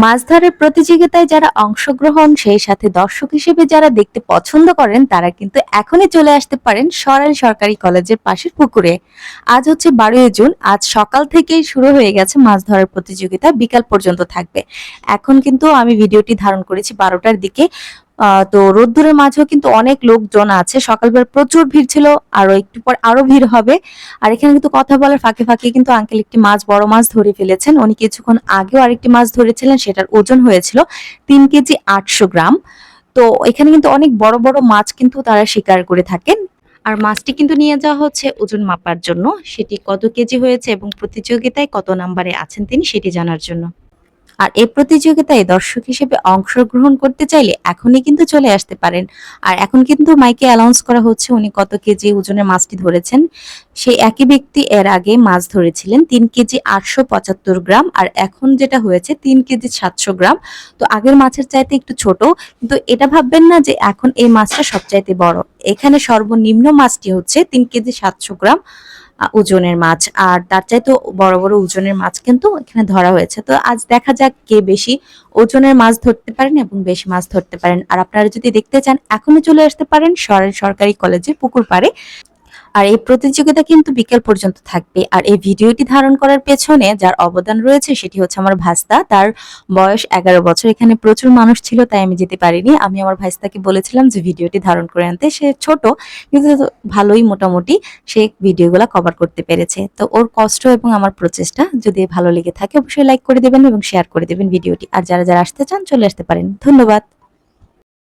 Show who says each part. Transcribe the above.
Speaker 1: মাছ ধরার প্রতিযোগিতায় যারা অংশগ্রহণ সেই সাথে দর্শক হিসেবে যারা দেখতে পছন্দ করেন তারা কিন্তু এখনই চলে আসতে পারেন সরাইল সরকারি কলেজের পাশের পুকুরে। আজ হচ্ছে 12 জুন, আজ সকাল থেকেই শুরু হয়ে গেছে মাছ ধরার প্রতিযোগিতা, বিকাল পর্যন্ত থাকবে। এখন কিন্তু আমি ভিডিওটি ধারণ করেছি 12টার দিকে। তো রোদ্দুরের মাঝেও কিন্তু অনেক লোকজন আছে, সকালবেলা প্রচুর ভিড় ছিল, আরো একটু পর আরো ভিড় হবে। আর এখানে কিন্তু কথা বলার ফাঁকে ফাঁকে কিন্তু আঙ্কেল একটি মাছ, বড় মাছ ধরে ফেলেছেন। উনি কিছুক্ষণ আগেও আরেকটি মাছ ধরেছিলেন, সেটার ওজন হয়েছিল 3 কেজি 800 গ্রাম। তো এখানে কিন্তু অনেক বড় বড় মাছ কিন্তু তারা শিকার করে থাকেন। আর মাছটি কিন্তু নিয়ে যাওয়া হচ্ছে ওজন মাপার জন্য, সেটি কত কেজি হয়েছে এবং প্রতিযোগিতায় কত নাম্বারে আছেন তিনি সেটি জানার জন্য। আর এই প্রতিযোগিতায় দর্শক হিসেবে অংশগ্রহণ করতে চাইলে এখনই কিন্তু চলে আসতে পারেন। আর এখন কিন্তু মাইকে অ্যানাউন্স করা হচ্ছে উনি কত কেজি ওজনের মাছটি ধরেছেন। সেই একই ব্যক্তি এর আগে মাছ ধরেছিলেন 3 কেজি 875 গ্রাম, আর এখন যেটা হয়েছে 3 কেজি 700 গ্রাম। তো আগের মাছের চাইতে একটু ছোট, কিন্তু এটা ভাববেন না যে এখন এই মাছটা সবচাইতে বড়। এখানে সর্বনিম্ন মাছটি হচ্ছে 3 কেজি 700 গ্রাম ওজনের মাছ, আর তার চাইতে বড় বড় ওজনের মাছ কিন্তু এখানে ধরা হয়েছে। তো আজ দেখা যাক কে বেশি ওজনের মাছ ধরতে পারেন এবং বেশি মাছ ধরতে পারেন। আর আপনারা যদি দেখতে চান এখনই চলে আসতে পারেন সরাইল সরকারি কলেজের পুকুর পাড়ে। আর এই প্রতিযোগিতা কিন্তু বিকেল পর্যন্ত থাকবে। আর এই ভিডিওটি ধারণ করার পেছনে যার অবদান রয়েছে সেটি হচ্ছে আমার ভাস্তা। তার বয়স 11 বছর। এখানে প্রচুর মানুষ ছিল তাই আমি যেতে পারিনি। আমি আমার ভাইস্তাকে বলেছিলাম যে ভিডিওটি ধারণ করে আনতে। সে ছোট কিন্তু ভালোই মোটামুটি সে ভিডিওগুলো কভার করতে পেরেছে। তো ওর কষ্ট এবং আমার প্রচেষ্টা যদি ভালো লেগে থাকে অবশ্যই লাইক করে দেবেন এবং শেয়ার করে দেবেন ভিডিওটি। আর যারা যারা আসতে চান চলে আসতে পারেন। ধন্যবাদ।